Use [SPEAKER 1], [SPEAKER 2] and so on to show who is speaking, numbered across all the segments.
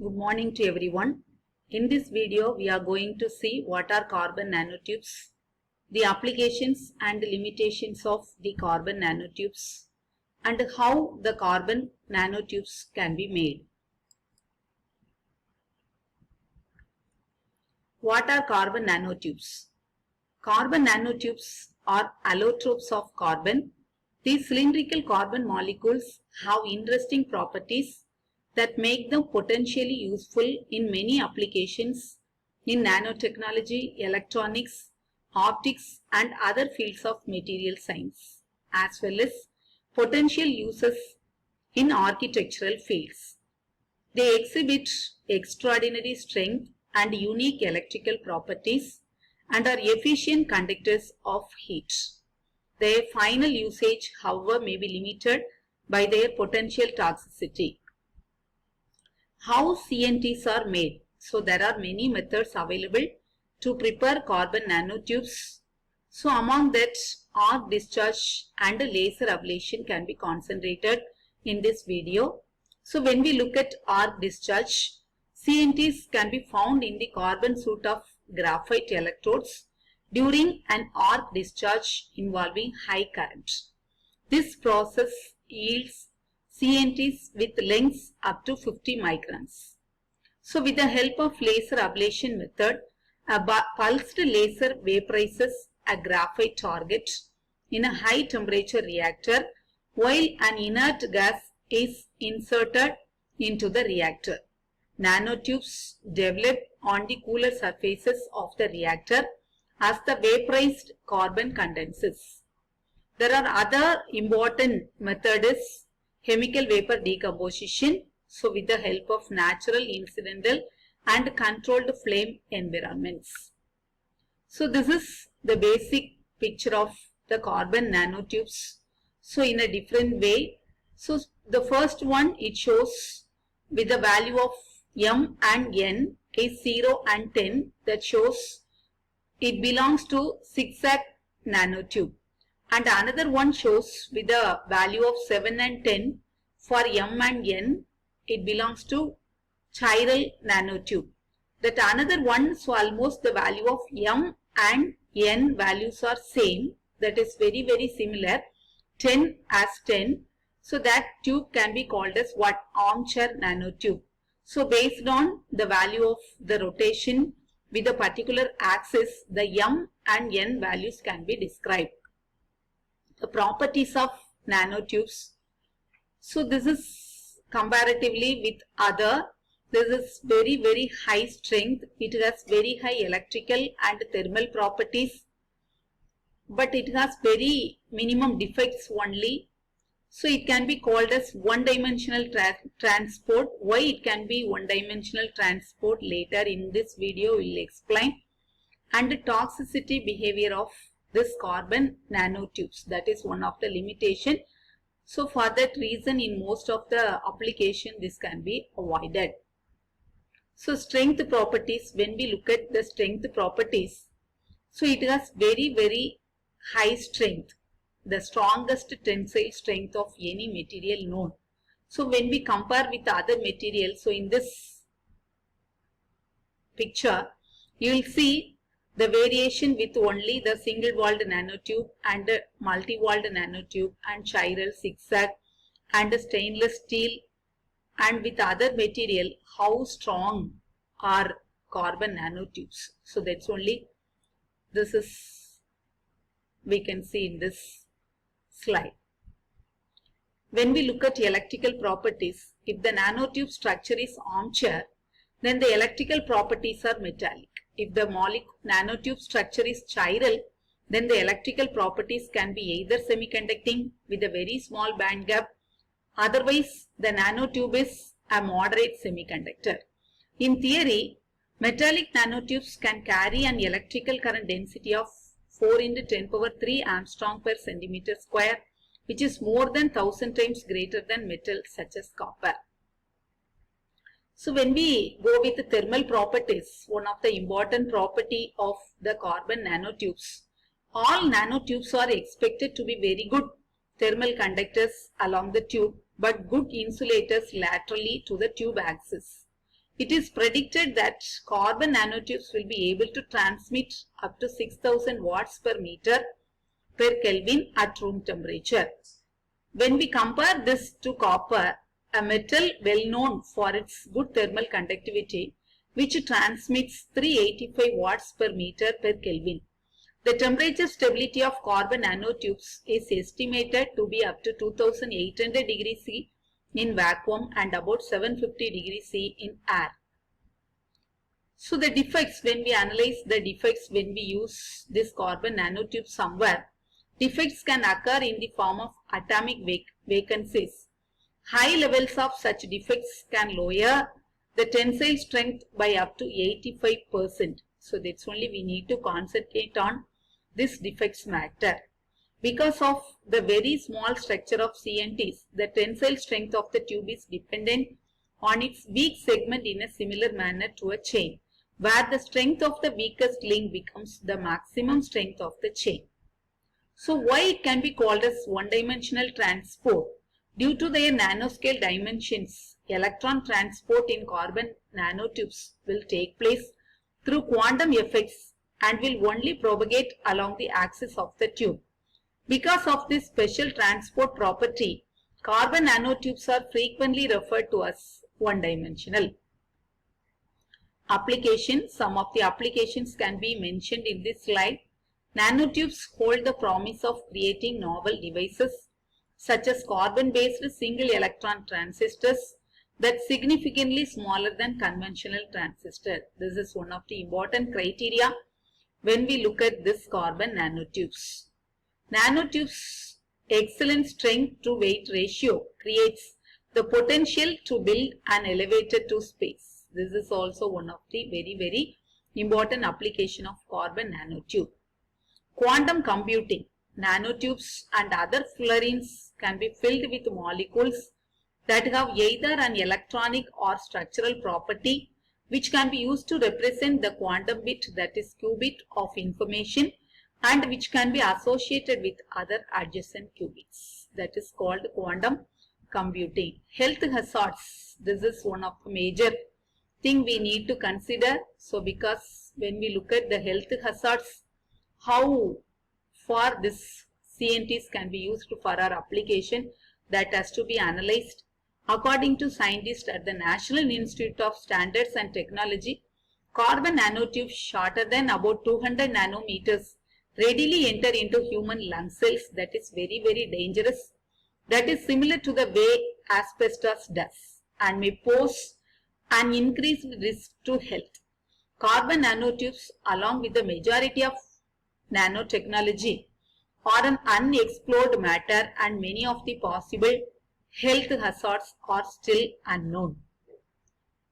[SPEAKER 1] Good morning to everyone. In this video, we are going to see what are carbon nanotubes, the applications and limitations of the carbon nanotubes, and how the carbon nanotubes can be made. What are carbon nanotubes? Carbon nanotubes are allotropes of carbon. These cylindrical carbon molecules have interesting properties that make them potentially useful in many applications in nanotechnology, electronics, optics and other fields of material science, as well as potential uses in architectural fields. They exhibit extraordinary strength and unique electrical properties and are efficient conductors of heat. Their final usage, however, may be limited by their potential toxicity. How CNTs are made? So there are many methods available to prepare carbon nanotubes. So among that, arc discharge and laser ablation can be concentrated in this video. So when we look at arc discharge, CNTs can be found in the carbon suit of graphite electrodes during an arc discharge involving high current. This process yields CNTs with lengths up to 50 microns. So with the help of laser ablation method, a pulsed laser vaporizes a graphite target in a high temperature reactor while an inert gas is inserted into the reactor. Nanotubes develop on the cooler surfaces of the reactor as the vaporized carbon condenses. There are other important methods: chemical vapor decomposition, so with the help of natural, incidental and controlled flame environments. So this is the basic picture of the carbon nanotubes. So in a different way, so the first one, it shows with the value of M and N is 0 and 10, that shows it belongs to zigzag nanotube. And another one shows with the value of 7 and 10 for M and N, it belongs to chiral nanotube. That another one, so almost the value of M and N values are same, that is very similar, 10 as 10. So that tube can be called as what? Armchair nanotube. So based on the value of the rotation with a particular axis, the M and N values can be described. The properties of nanotubes. So this is comparatively with other, this is very high strength. It has very high electrical and thermal properties, but it has very minimum defects only. So it can be called as one-dimensional transport. Why it can be one-dimensional transport, later in this video we will explain. And the toxicity behavior of this carbon nanotubes, that is one of the limitation. So for that reason, in most of the application, this can be avoided. So strength properties, when we look at the strength properties, so it has very high strength, the strongest tensile strength of any material known. So when we compare with other materials, so in this picture, you will see the variation with only the single-walled nanotube and multi-walled nanotube and chiral, zigzag and stainless steel, and with other material, how strong are carbon nanotubes. So that's only, this is, we can see in this slide. When we look at electrical properties, if the nanotube structure is armchair, then the electrical properties are metallic. If the nanotube structure is chiral, then the electrical properties can be either semiconducting with a very small band gap, otherwise the nanotube is a moderate semiconductor. In theory, metallic nanotubes can carry an electrical current density of 4 into 10 power 3 Armstrong per centimeter square, which is more than 1000 times greater than metal such as copper. So when we go with the thermal properties, one of the important property of the carbon nanotubes, all nanotubes are expected to be very good thermal conductors along the tube, but good insulators laterally to the tube axis. It is predicted that carbon nanotubes will be able to transmit up to 6000 watts per meter per Kelvin at room temperature. When we compare this to copper, a metal well known for its good thermal conductivity, which transmits 385 watts per meter per Kelvin, the temperature stability of carbon nanotubes is estimated to be up to 2800 degrees C in vacuum and about 750 degrees C in air. So the defects, when we analyze the defects when we use this carbon nanotube somewhere, defects can occur in the form of atomic vacancies. High levels of such defects can lower the tensile strength by up to 85%. So that's only we need to concentrate on this defects matter. Because of the very small structure of CNTs, the tensile strength of the tube is dependent on its weak segment in a similar manner to a chain, where the strength of the weakest link becomes the maximum strength of the chain. So why it can be called as one-dimensional transport? Due to their nanoscale dimensions, electron transport in carbon nanotubes will take place through quantum effects and will only propagate along the axis of the tube. Because of this special transport property, carbon nanotubes are frequently referred to as one-dimensional. Application. Some of the applications can be mentioned in this slide. Nanotubes hold the promise of creating novel devices such as carbon-based single electron transistors that significantly smaller than conventional transistor. This is one of the important criteria when we look at this carbon nanotubes. Nanotubes' excellent strength to weight ratio creates the potential to build an elevator to space. This is also one of the very important application of carbon nanotube. Quantum computing. Nanotubes and other fluorines can be filled with molecules that have either an electronic or structural property which can be used to represent the quantum bit, that is qubit of information, and which can be associated with other adjacent qubits. That is called quantum computing. Health hazards. This is one of the major thing we need to consider. So because when we look at the health hazards, how far this CNTs can be used for our application, that has to be analyzed. According to scientists at the National Institute of Standards and Technology, carbon nanotubes shorter than about 200 nanometers readily enter into human lung cells. That is very dangerous. That is similar to the way asbestos does and may pose an increased risk to health. Carbon nanotubes, along with the majority of nanotechnology, are an unexplored matter and many of the possible health hazards are still unknown.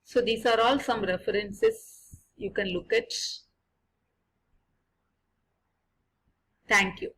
[SPEAKER 1] So these are all some references you can look at. Thank you.